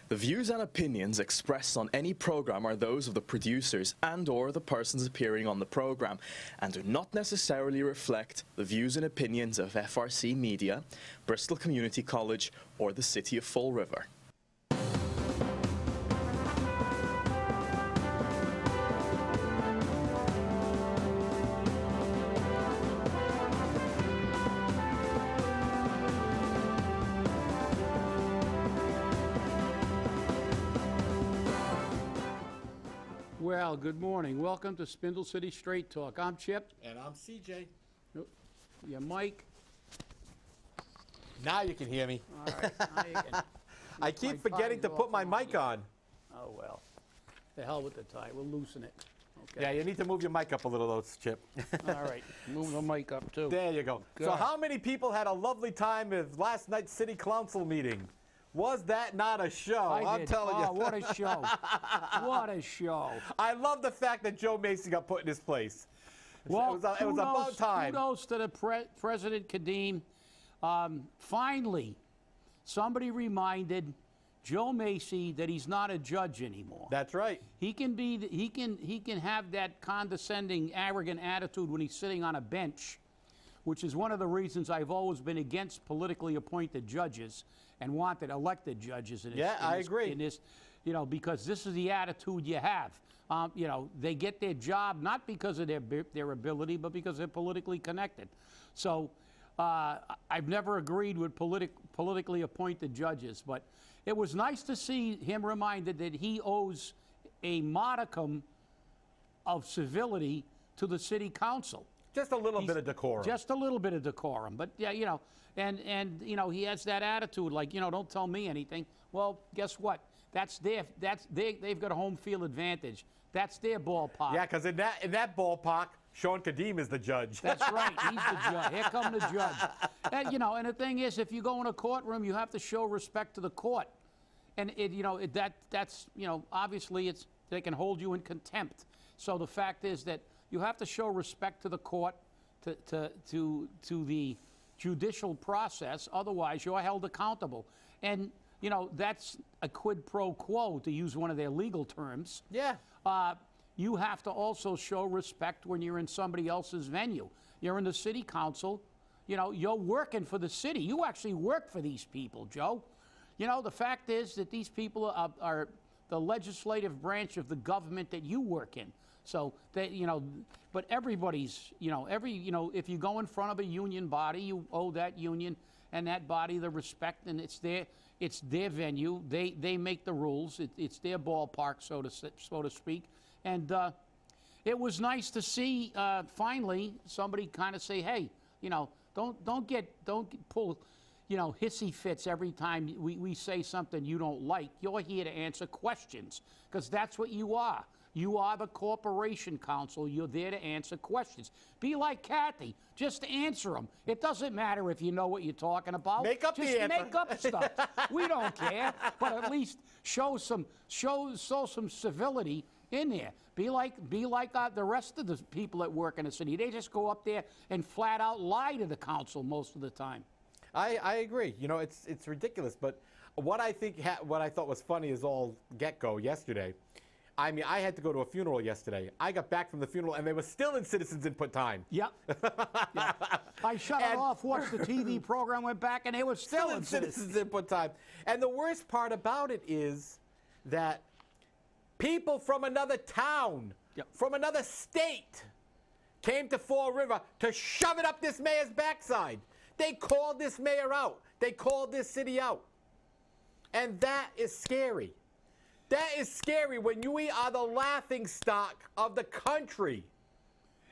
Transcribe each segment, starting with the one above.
The views and opinions expressed on any program are those of the producers and/or the persons appearing on the program, and do not necessarily reflect the views and opinions of FRC Media, Bristol Community College, or the City of Fall River. Well, good morning. Welcome to Spindle City Straight Talk. I'm Chip. And I'm CJ. Yeah, Mike. Now you can hear me. All right. Now you can. I keep forgetting to put my mic on. Oh, well. The hell with the tie. We'll loosen it. Okay. Yeah, you need to move your mic up a little, though, Chip. All right. Move the mic up, too. There you go. Good. So how many people had a lovely time at last night's city council meeting? Was that not a show? I'm telling you. Oh, what a show. What a show. I love the fact that Joe Macy got put in his place. Well, it was about time. Kudos to the President Kadim. Finally, somebody reminded Joe Macy that he's not a judge anymore. That's right. He can be. He can have that condescending, arrogant attitude when he's sitting on a bench, which is one of the reasons I've always been against politically appointed judges and wanted elected judges. I agree. In this, because this is the attitude you have. They get their job not because of their ability, but because they're politically connected. So I've never agreed with politically appointed judges, but it was nice to see him reminded that he owes a modicum of civility to the city council. Just a little bit of decorum. Just a little bit of decorum. But, yeah, and he has that attitude like, don't tell me anything. Well, guess what? They've got a home field advantage. That's their ballpark. Yeah, because in that ballpark, Sean Kadim is the judge. That's right. He's the judge. Here come the judge. And, and the thing is, if you go in a courtroom, you have to show respect to the court. And, that's obviously they can hold you in contempt. So the fact is that you have to show respect to the court, to the judicial process. Otherwise, you're held accountable. And, that's a quid pro quo, to use one of their legal terms. Yeah. You have to also show respect when you're in somebody else's venue. You're in the city council. You're working for the city. You actually work for these people, Joe. The fact is that these people are the legislative branch of the government that you work in. So that but everybody's if you go in front of a union body, you owe that union and that body the respect, and it's their venue. They make the rules. It's their ballpark, so to speak. And it was nice to see finally somebody kind of say, hey, don't pull hissy fits every time we say something you don't like. You're here to answer questions, because that's what you are. You are the corporation counsel. You're there to answer questions. Be like Kathy. Just answer them. It doesn't matter if you know what you're talking about. Make up the answer. Just make up stuff. We don't care. But at least show some civility in there. Be like the rest of the people that work in the city. They just go up there and flat out lie to the council most of the time. I agree. It's ridiculous. But what I thought was funny is all get-go yesterday. I mean, I had to go to a funeral yesterday. I got back from the funeral, and they were still in citizens input time. Yep. Yeah. I shut it off, watched the TV program, went back, and they were still in citizens input time. And the worst part about it is that people from another town, from another state, came to Fall River to shove it up this mayor's backside. They called this mayor out. They called this city out. And that is scary. That is scary when we are the laughingstock of the country.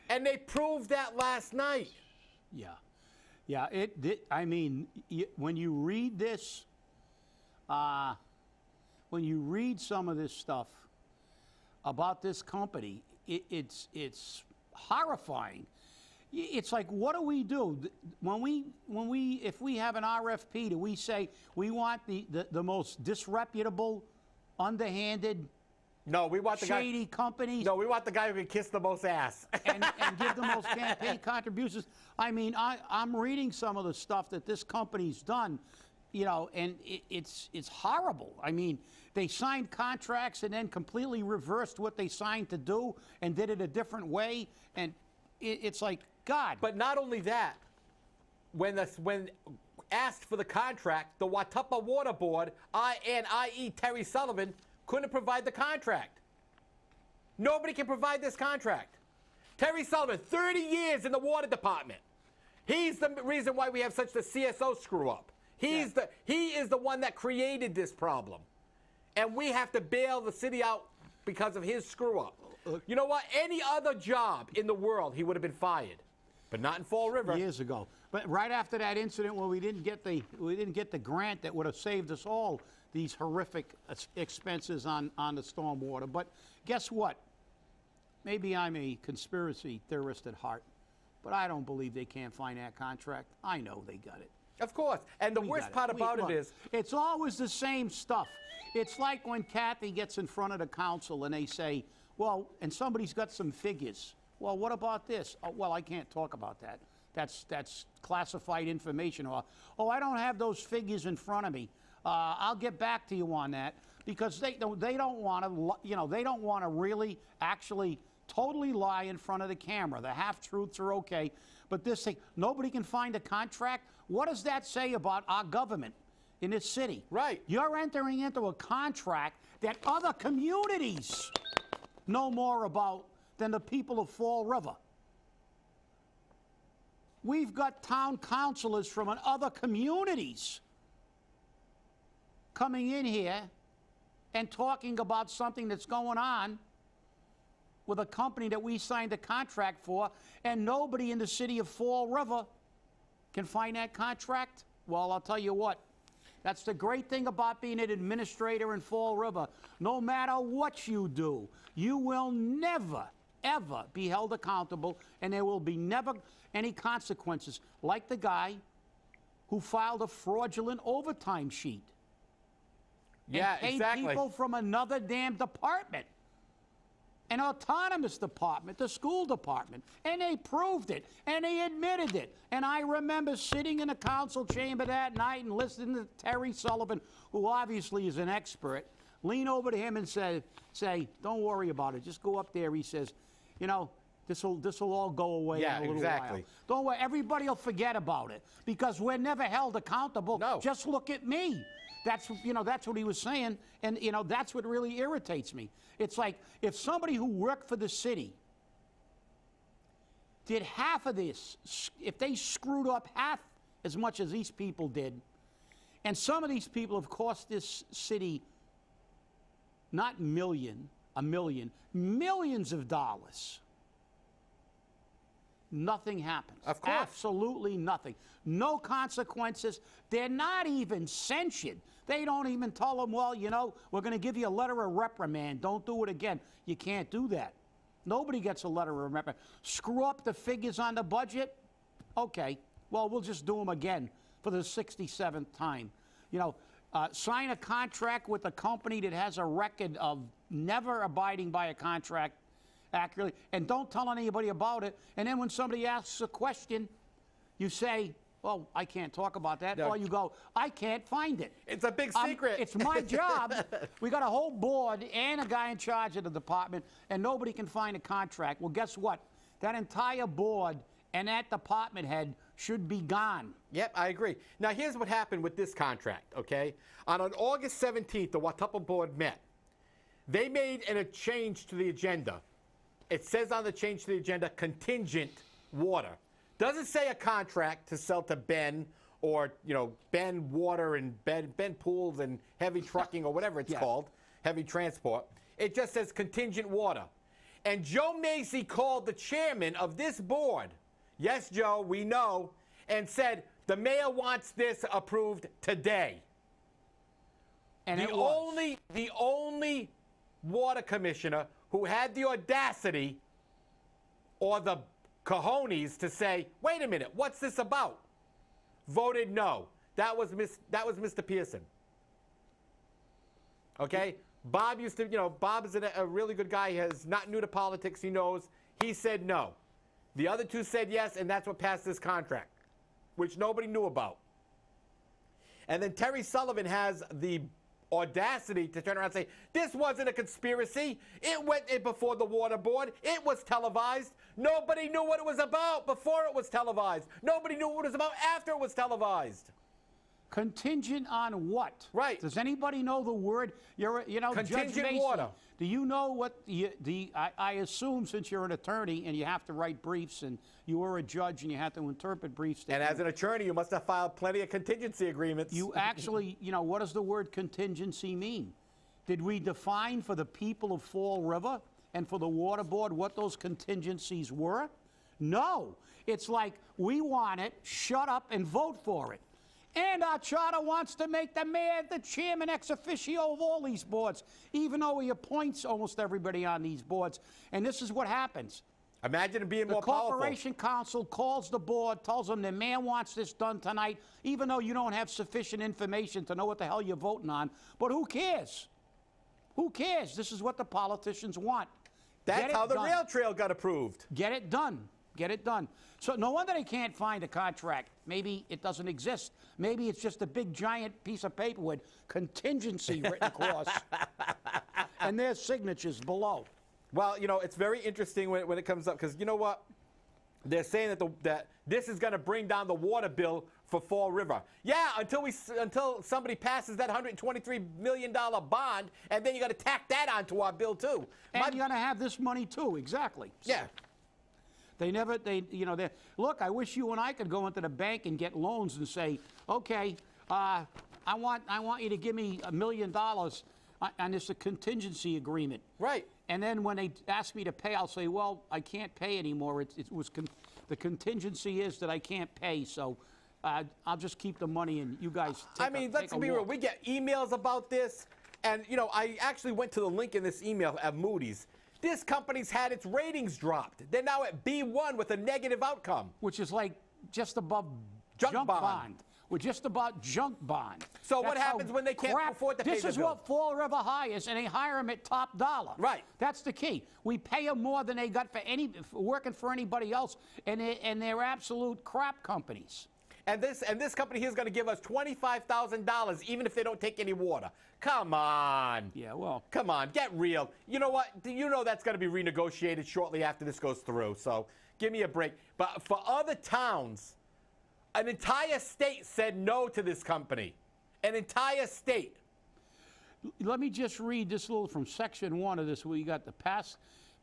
And they proved that last night. Yeah. Yeah, I mean, when you read this, when you read some of this stuff about this company, it's horrifying. It's like, what do we do if we have an RFP? Do we say we want the most disreputable, underhanded, no, we want the shady companies? No, we want the guy who can kiss the most ass and give the most campaign contributions. I mean, I'm reading some of the stuff that this company's done, and it's horrible. I mean, They signed contracts and then completely reversed what they signed to do and did it a different way. And it's like, God. But not only that, when asked for the contract, the Watuppa Water Board, i.e. Terry Sullivan, couldn't provide the contract. Nobody can provide this contract. Terry Sullivan, 30 years in the water department. He's the reason why we have such the CSO screw up. He is the one that created this problem. And we have to bail the city out because of his screw up. You know what? Any other job in the world, he would have been fired. But not in Fall River. Years ago. But right after that incident where we didn't get the grant that would have saved us all these horrific expenses on the stormwater. But guess what? Maybe I'm a conspiracy theorist at heart, but I don't believe they can't find that contract. I know they got it. Of course. And the worst part about it is, it's always the same stuff. It's like when Kathy gets in front of the council and they say, well, and somebody's got some figures. Well, what about this? Oh, well, I can't talk about that. That's classified information. Or, oh, I don't have those figures in front of me. I'll get back to you on that, because they don't want to, you know, they don't want to really actually totally lie in front of the camera. The half-truths are okay, but this thing, nobody can find a contract. What does that say about our government in this city? Right. You're entering into a contract that other communities know more about than the people of Fall River. We've got town councilors from other communities coming in here and talking about something that's going on with a company that we signed a contract for, and nobody in the city of Fall River can find that contract. Well, I'll tell you what, that's the great thing about being an administrator in Fall River. No matter what you do, you will never, ever be held accountable, and there will be never any consequences, like the guy who filed a fraudulent overtime sheet. Yeah, and paid people from another damn department, an autonomous department, the school department, and they proved it, and they admitted it. And I remember sitting in the council chamber that night and listening to Terry Sullivan, who obviously is an expert, lean over to him and say, don't worry about it, just go up there. He says, you know, this will all go away in a little while. Don't worry, everybody will forget about it, because we're never held accountable. No. Just look at me. That's what he was saying, and that's what really irritates me. It's like, if somebody who worked for the city did half of this, if they screwed up half as much as these people did, and some of these people have cost this city not a million, millions of dollars. Nothing happens. Of course. Absolutely nothing. No consequences. They're not even censured. They don't even tell them, well, you know, we're going to give you a letter of reprimand. Don't do it again. You can't do that. Nobody gets a letter of reprimand. Screw up the figures on the budget? Okay. Well, we'll just do them again for the 67th time. You know, sign a contract with a company that has a record of never abiding by a contract accurately, and don't tell anybody about it. And then when somebody asks a question, you say, well, I can't talk about that. No. Or you go, I can't find it. it's a big secret. It's my job. We got a whole board and a guy in charge of the department, and nobody can find a contract. Well, guess what? That entire board and that department head should be gone. Yep, I agree. Now, here's what happened with this contract, okay? On August 17th, the Watuppa board met. They made a change to the agenda. It says on the change to the agenda, contingent water. Doesn't say a contract to sell to Ben, or, you know, Ben Water and Ben Pools and heavy trucking or whatever it's called, heavy transport. It just says contingent water. And Joe Macy called the chairman of this board, yes, Joe, we know, and said, the mayor wants this approved today. And the only water commissioner who had the audacity or the cojones to say, wait a minute, what's this about? Voted no. That was Mr. Pearson. Okay? Bob used to, you know, Bob is a really good guy. He is not new to politics. He knows. He said no. The other two said yes, and that's what passed this contract, which nobody knew about. And then Terry Sullivan has the audacity to turn around and say, this wasn't a conspiracy. It went in before the water board. It was televised. Nobody knew what it was about before it was televised. Nobody knew what it was about after it was televised. Contingent on what? Right. Does anybody know the word? Judge Mason, water. do you know what I assume, since you're an attorney and you have to write briefs and you were a judge and you have to interpret briefs. And as an attorney, you must have filed plenty of contingency agreements. You actually, what does the word contingency mean? Did we define for the people of Fall River and for the water board what those contingencies were? No. It's like, we want it, shut up and vote for it. And our charter wants to make the mayor the chairman ex officio of all these boards, even though he appoints almost everybody on these boards. And this is what happens. Imagine it being more The powerful. Corporation Counsel calls the board, tells them the mayor wants this done tonight, even though you don't have sufficient information to know what the hell you're voting on. But who cares? Who cares? This is what the politicians want. That's how the rail trail got approved. Get it done. Get it done. So no wonder they can't find a contract. Maybe it doesn't exist. Maybe it's just a big giant piece of paper with contingency written across and their signatures below. Well, it's very interesting when it comes up, because you know what? They're saying that this is going to bring down the water bill for Fall River. Yeah, until somebody passes that $123 million bond, and then you got to tack that onto our bill too. And you're going to have this money too, exactly. Yeah. Look, I wish you and I could go into the bank and get loans and say, okay, I want you to give me $1 million, and it's a contingency agreement. Right. And then when they ask me to pay, I'll say, well, I can't pay anymore. The contingency is that I can't pay, so I'll just keep the money and you guys take let's be real. We get emails about this, and I actually went to the link in this email at Moody's. This company's had its ratings dropped. They're now at B1 with a negative outcome. Which is like just above junk bond. We're just about junk bond. So what happens when they can't afford to pay the bill? This is what Fall River hires, and they hire them at top dollar. Right. That's the key. We pay them more than they got for working for anybody else, and they're absolute crap companies. And this company here is going to give us $25,000 even if they don't take any water. Come on. Yeah, well. Come on, get real. You know what? You know that's going to be renegotiated shortly after this goes through, so give me a break. But for other towns, an entire state said no to this company. An entire state. Let me just read this little from Section 1 of this. We got the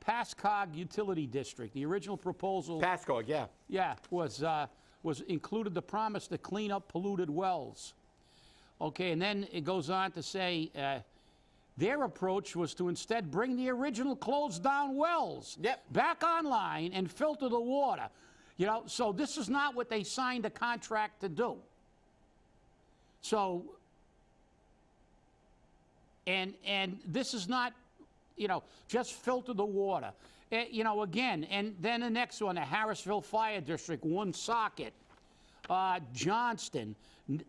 Pascagoula Utility District. The original proposal. Pascagoula, yeah. Yeah, was included the promise to clean up polluted wells. Okay, and then it goes on to say their approach was to instead bring the original closed-down wells back online and filter the water. So this is not what they signed a contract to do. So, and this is not, just filter the water. Again, and then the next one, the Harrisville Fire District, Woonsocket, Johnston,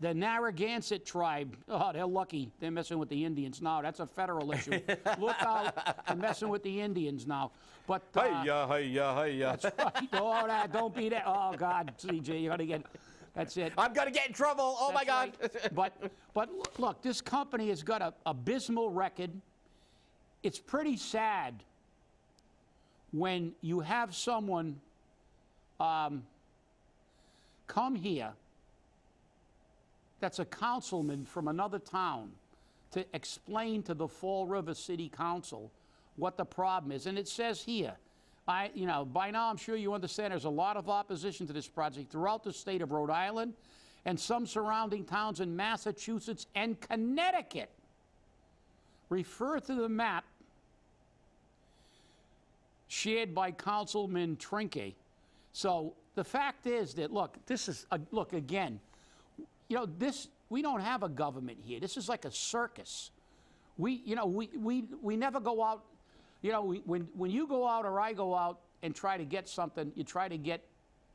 the Narragansett tribe. Oh, they're lucky. They're messing with the Indians now. That's a federal issue. Look out. They're messing with the Indians now. But Hey-ya. That's right. Oh, don't be that. Oh, God, CJ, you're going to get... That's it. I'm going to get in trouble. Oh, my God. Right. But look, this company has got an abysmal record. It's pretty sad when you have someone come here that's a councilman from another town to explain to the Fall River City Council what the problem is. And it says here, by now I'm sure you understand there's a lot of opposition to this project throughout the state of Rhode Island and some surrounding towns in Massachusetts and Connecticut. Refer to the map shared by Councilman Trinke. So the fact is that, look, this is, look, again, we don't have a government here. This is like a circus. We never go out, when you go out or I go out and try to get something, you try to get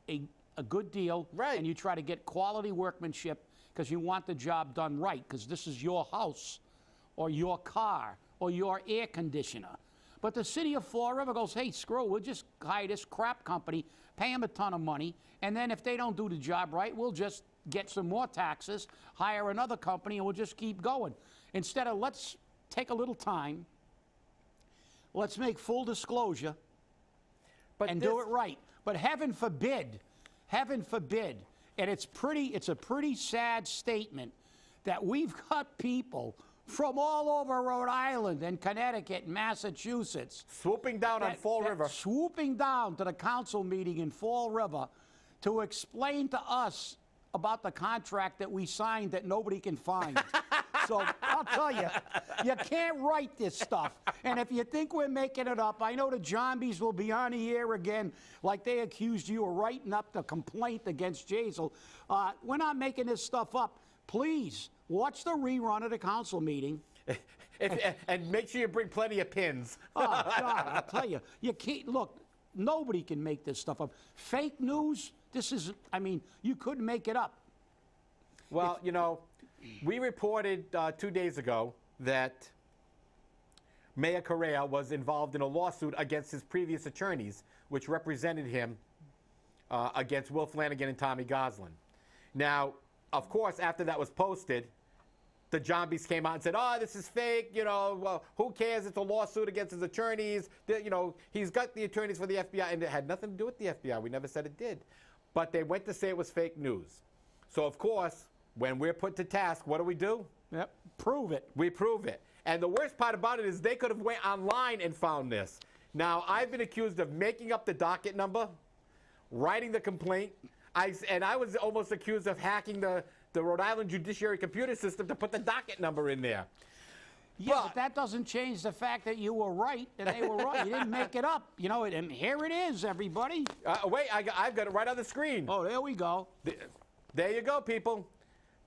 a good deal. Right. And you try to get quality workmanship because you want the job done right, because this is your house or your car or your air conditioner. But the city of Fall River goes, hey, screw it, we'll just hire this crap company, pay them a ton of money, and then if they don't do the job right, we'll just get some more taxes, hire another company, and we'll just keep going. Instead of let's take a little time, let's make full disclosure and do it right. But heaven forbid, and it's a pretty sad statement that we've got people from all over Rhode Island and Connecticut and Massachusetts swooping down on Fall River. Swooping down to the council meeting in Fall River to explain to us about the contract that we signed that nobody can find. So I'll tell you, you can't write this stuff. And if you think we're making it up, I know the Zombies will be on the air again like they accused you of writing up the complaint against Jazel. We're not making this stuff up. Please, watch the rerun of the council meeting. And make sure you bring plenty of pins. Oh, God, I'll tell you. You can't, look, nobody can make this stuff up. Fake news, this is, I mean, you couldn't make it up. Well, you know, we reported 2 days ago that Mayor Correa was involved in a lawsuit against his previous attorneys, which represented him against Will Flanagan and Tommy Goslin. Now, of course, after that was posted, the Zombies came out and said, oh, this is fake, you know, well, who cares? It's a lawsuit against his attorneys. You know, he's got the attorneys for the FBI, and it had nothing to do with the FBI. We never said it did. But they went to say it was fake news. So, of course, when we're put to task, what do? Yep, prove it. We prove it. And the worst part about it is they could have went online and found this. Now, I've been accused of making up the docket number, writing the complaint, and I was almost accused of hacking the Rhode Island judiciary computer system to put the docket number in there. Yeah, but that doesn't change the fact that you were right and they were right. You didn't make it up. You know, and here it is, everybody. Wait, I've got it right on the screen. Oh, there we go. There you go, people.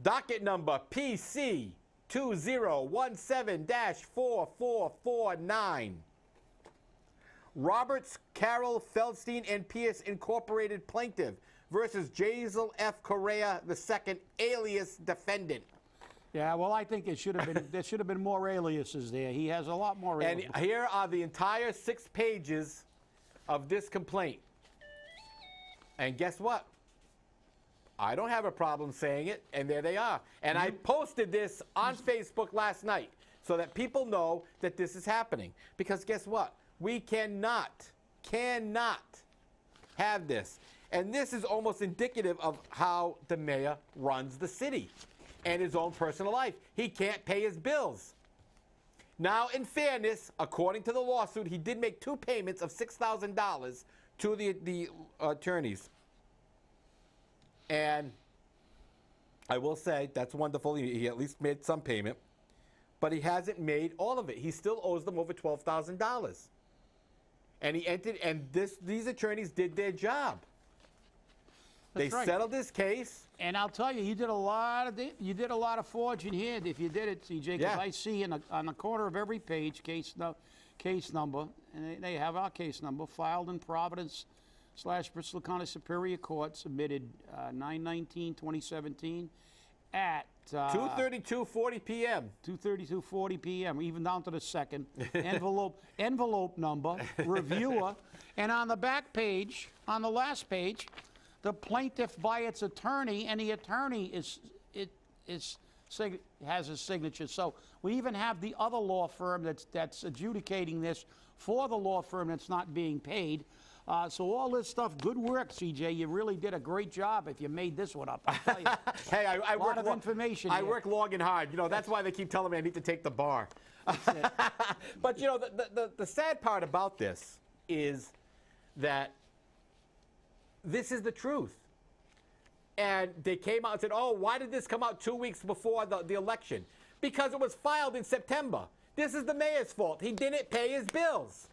Docket number PC 2017-4449. Roberts, Carroll, Feldstein, and Pierce Incorporated Plaintiff versus Jazel F. Correa II, alias defendant. Yeah, well, I think it should have been. There should have been more aliases there. He has a lot more aliases. And here are the entire 6 pages of this complaint. And guess what? I don't have a problem saying it, and there they are. And I posted this on Facebook last night so that people know that this is happening. Because guess what? We cannot have this. And this is almost indicative of how the mayor runs the city and his own personal life. He can't pay his bills. Now, in fairness, according to the lawsuit, he did make 2 payments of $6,000 to the attorneys. And I will say, that's wonderful. He at least made some payment. But he hasn't made all of it. He still owes them over $12,000. And he entered, and these attorneys did their job. They settled this case. And I'll tell you, you did a lot of forging here. If you did it, CJ, because I see on the corner of every page case number, and they have our case number filed in Providence / Bristol County Superior Court, submitted 9/19/2017 at 2:32:40 p.m. 2:32:40 p.m. even down to the second. envelope number, reviewer, and on the back page, on the last page, the plaintiff by its attorney, and the attorney has his signature. So we even have the other law firm that's adjudicating this for the law firm that's not being paid. So all this stuff, good work, CJ. You really did a great job if you made this one up. I'll tell you. Hey, I work of information. I work long and hard. You know, that's why they keep telling me I need to take the bar. But you know, the sad part about this is that this is the truth. And they came out and said, oh, why did this come out 2 weeks before the election? Because it was filed in September. This is the mayor's fault. He didn't pay his bills.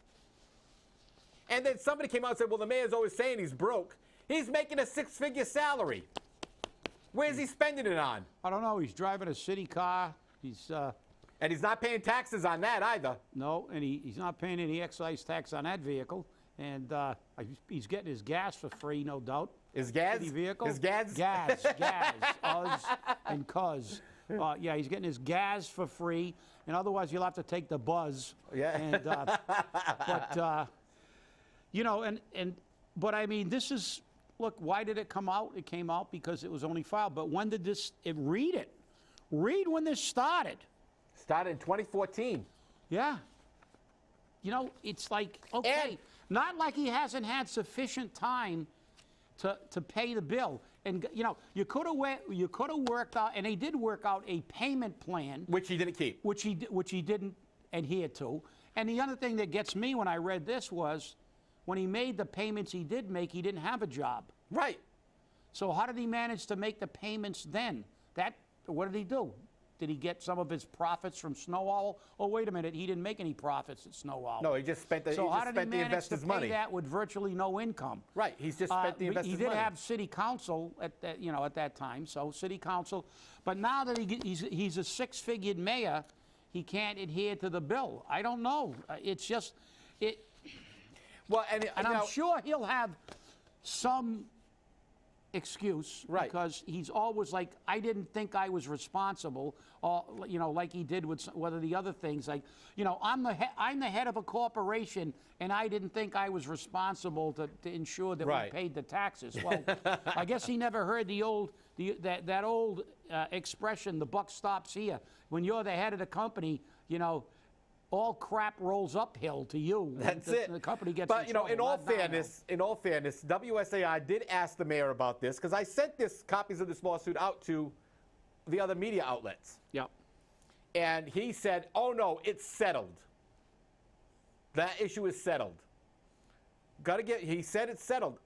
And then somebody came out and said, well, the mayor's always saying he's broke. He's making a 6-figure salary. Where's he spending it on? I don't know. He's driving a city car. And he's not paying taxes on that either. No, and he's not paying any excise tax on that vehicle. And he's getting his gas for free, no doubt. His gas? City vehicle? His gas? Gas, us, and cuz. Yeah, he's getting his gas for free, and otherwise you'll have to take the buzz. Yeah. And, but, you know, but I mean, this is, look, why did it come out? It came out because it was only filed. But when did this, read it. Read when this started. Started in 2014. Yeah. You know, it's like, okay, not like he hasn't had sufficient time to pay the bill. And, you know, you could have worked out, and they did work out a payment plan. Which he didn't keep. Which he didn't adhere to. And the other thing that gets me when I read this was, when he made the payments he did make, he didn't have a job. Right. So how did he manage to make the payments then? What did he do? Did he get some of his profits from Snow Owl? Oh, wait a minute, he didn't make any profits at Snow Owl. No, he just spent the, so he just spent the investor's money. How did he manage to pay that with virtually no income? Right, he's just spent the investor's money. He did have city council at that, you know, at that time, so city council. But now that he's a six-figured mayor, he can't adhere to the bill. I don't know. It's just it. Well, and I'm sure he'll have some excuse, right? Because he's always like, I didn't think I was responsible, or you know, like he did with whether the other things, like, you know, I'm the head of a corporation, and I didn't think I was responsible to ensure that we paid the taxes. Well, I guess he never heard the old that old expression, the buck stops here. When you're the head of the company, you know, all crap rolls uphill to you. That's it. The company gets. But you know, in all fairness, WSAI did ask the mayor about this, because I sent copies of this lawsuit out to the other media outlets. Yep. And he said, "Oh no, it's settled. That issue is settled. He said it's settled,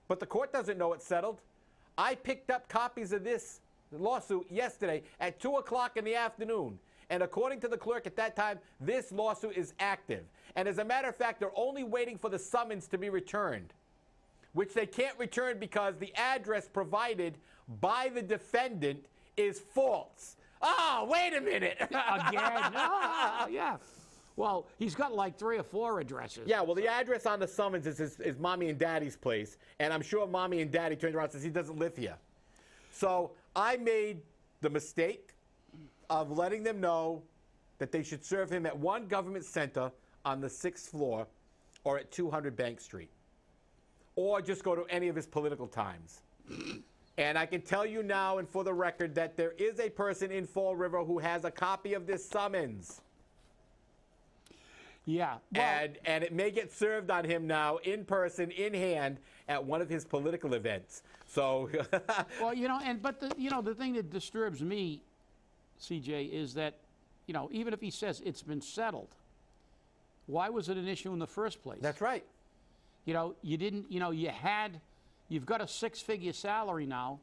but the court doesn't know it's settled. I picked up copies of this lawsuit yesterday at 2 o'clock in the afternoon. And according to the clerk at that time, this lawsuit is active. And as a matter of fact, they're only waiting for the summons to be returned, which they can't return because the address provided by the defendant is false." Oh, wait a minute. Again? Oh, yeah. Well, he's got like 3 or 4 addresses. Yeah, well, the address on the summons is Mommy and Daddy's place. And I'm sure Mommy and Daddy turned around and says he doesn't live here. So I made the mistake of letting them know that they should serve him at one government center on the 6th floor or at 200 Bank Street. Or just go to any of his political times. And I can tell you now and for the record that there is a person in Fall River who has a copy of this summons. Yeah. Well, and it may get served on him now in person, in hand, at one of his political events. So. Well, you know, but the thing that disturbs me, CJ, is that, you know, even if he says it's been settled, why was it an issue in the first place? That's right. You know, you didn't, you know, you've got a 6-figure salary now.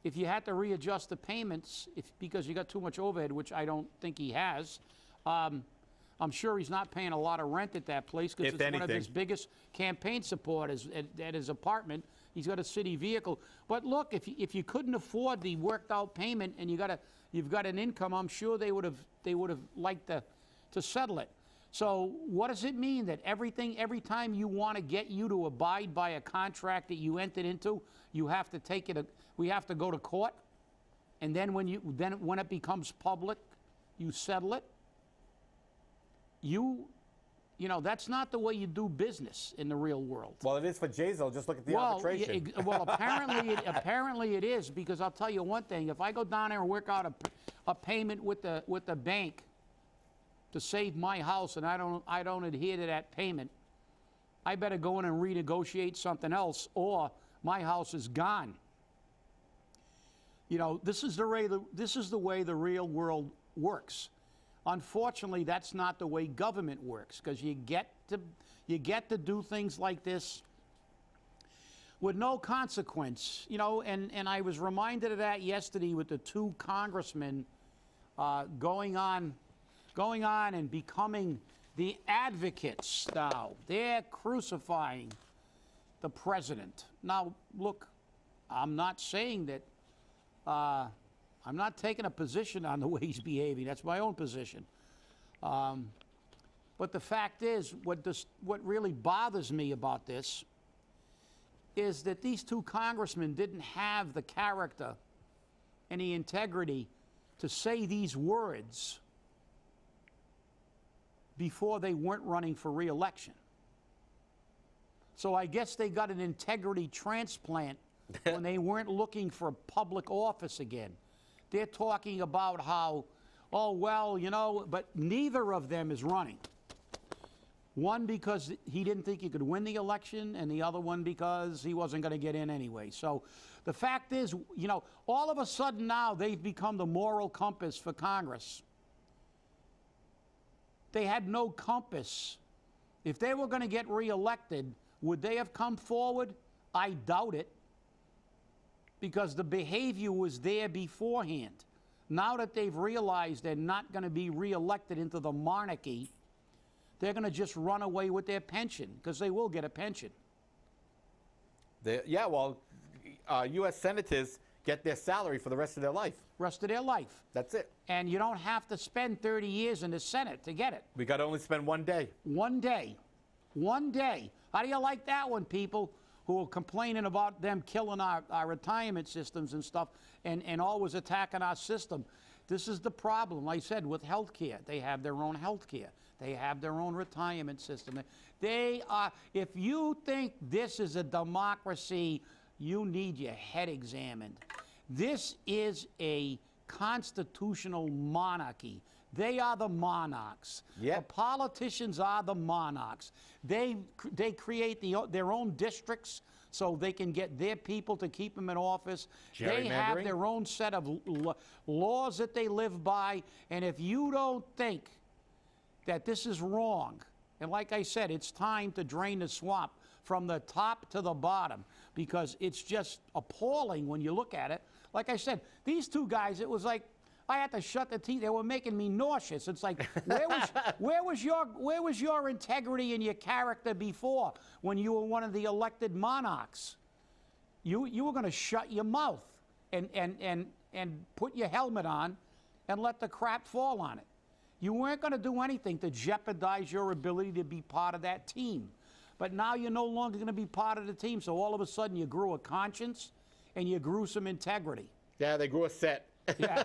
If you had to readjust the payments because you got too much overhead, which I don't think he has, I'm sure he's not paying a lot of rent at that place because it's one of his biggest campaign supporters at his apartment. He's got a city vehicle. But look, if you couldn't afford the worked out payment and you've got an income, I'm sure they would have liked to settle it. So what does it mean that every time you want to get you to abide by a contract that you entered into, you have to we have to go to court, and then when it becomes public, you settle it? You know, that's not the way you do business in the real world. Well, it is for Jazel. Just look at the arbitration. Well, apparently it is, because I'll tell you one thing. If I go down there and work out a payment with the bank to save my house, and I don't adhere to that payment, I better go in and renegotiate something else, or my house is gone. You know, this is the way the real world works. Unfortunately, that's not the way government works, because you get to do things like this with no consequence. You know, and I was reminded of that yesterday with the 2 congressmen going on and becoming the advocates now. They're crucifying the president. Now, look, I'm not saying that. I'm not taking a position on the way he's behaving. That's my own position. But the fact is, what really bothers me about this is that these 2 congressmen didn't have the character and the integrity to say these words before they weren't running for re-election. So I guess they got an integrity transplant when they weren't looking for public office again. They're talking about how, oh, well, you know, but neither of them is running. One because he didn't think he could win the election, and the other one because he wasn't going to get in anyway. So the fact is, you know, all of a sudden now they've become the moral compass for Congress. They had no compass. If they were going to get reelected, would they have come forward? I doubt it, because the behavior was there beforehand. Now that they've realized they're not going to be reelected into the monarchy, they're going to just run away with their pension, because they will get a pension. Yeah, well, U.S. senators get their salary for the rest of their life. Rest of their life. That's it. And you don't have to spend 30 years in the Senate to get it. We got to only spend 1 day. 1 day. 1 day. How do you like that one, people who are complaining about them killing our retirement systems and stuff, and always attacking our system? This is the problem, like I said, with health care. They have their own health care. They have their own retirement system. They are, if you think this is a democracy, you need your head examined. This is a constitutional monarchy. They are the monarchs. Yep. The politicians are the monarchs. They create their own districts so they can get their people to keep them in office. They have their own set of laws that they live by. And if you don't think that this is wrong, and like I said, it's time to drain the swamp from the top to the bottom, because it's just appalling when you look at it. Like I said, these two guys, it was like I had to shut the TV. They were making me nauseous. It's like, where was your integrity and your character before, when you were one of the elected monarchs? You were going to shut your mouth and put your helmet on and let the crap fall on it. You weren't going to do anything to jeopardize your ability to be part of that team. But now you're no longer going to be part of the team, so all of a sudden you grew a conscience and you grew some integrity. Yeah, they grew a set. Yeah,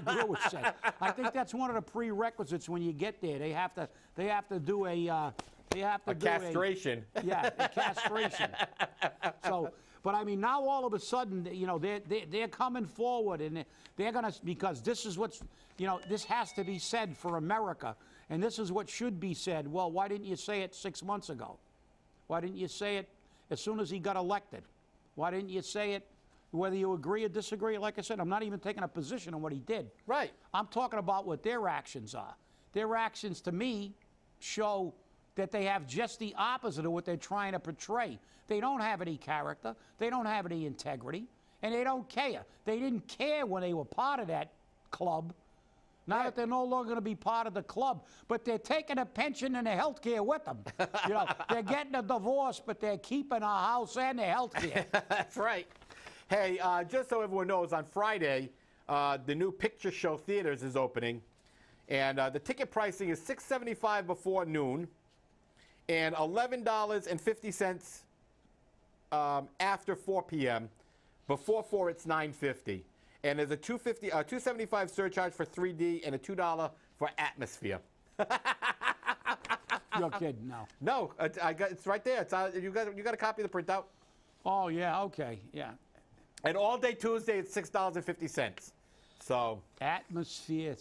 they grew a set. I think that's one of the prerequisites when you get there. They have to do a castration. Yeah, a castration. So, but I mean, now all of a sudden, you know, they're coming forward, and they're gonna, because this is what's, you know, this has to be said for America, and this is what should be said. Well, why didn't you say it 6 months ago? Why didn't you say it as soon as he got elected? Why didn't you say it, whether you agree or disagree? Like I said, I'm not even taking a position on what he did. Right. I'm talking about what their actions are. Their actions, to me, show that they have just the opposite of what they're trying to portray. They don't have any character, they don't have any integrity, and they don't care. They didn't care when they were part of that club. Now that they're no longer going to be part of the club, but they're taking a pension and their health care with them. You know, they're getting a divorce, but they're keeping a house and their health care. That's right. Hey, just so everyone knows, on Friday, the new Picture Show Theaters is opening, and the ticket pricing is $6.75 before noon, and $11.50 after 4 p.m. Before 4, it's $9.50. And there's a $2.75 surcharge for 3D and a $2 for atmosphere. You're kidding, no. No, it's right there. It's you got a copy of the printout. Oh yeah, okay, yeah. And all day Tuesday, it's $6.50. So atmosphere.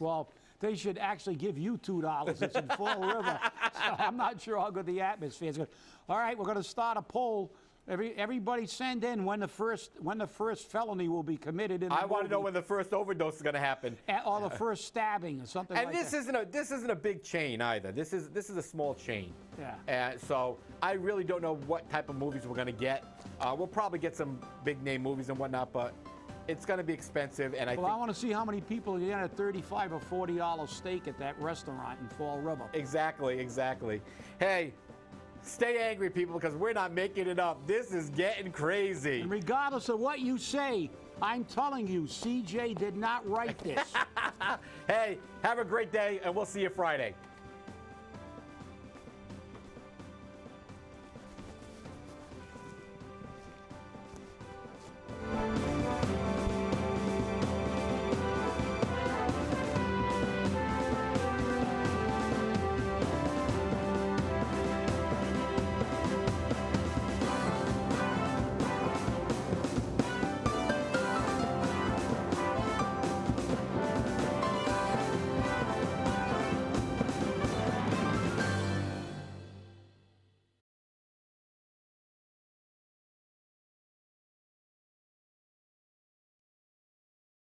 Well, they should actually give you $2. It's in Fall River. So I'm not sure how good the atmosphere is. All right, we're going to start a poll. Everybody send in when the first felony will be committed in the I want to know when the first overdose is going to happen. Or the first stabbing or something like that. And this isn't a big chain either. This is a small chain. Yeah. So I really don't know what type of movies we're going to get. We'll probably get some big name movies and whatnot, but it's going to be expensive. And I want to see how many people get a $35 or $40 steak at that restaurant in Fall River. Exactly, exactly. Hey, stay angry, people, because we're not making it up. This is getting crazy. And regardless of what you say, I'm telling you, CJ did not write this. Hey, have a great day, and we'll see you Friday.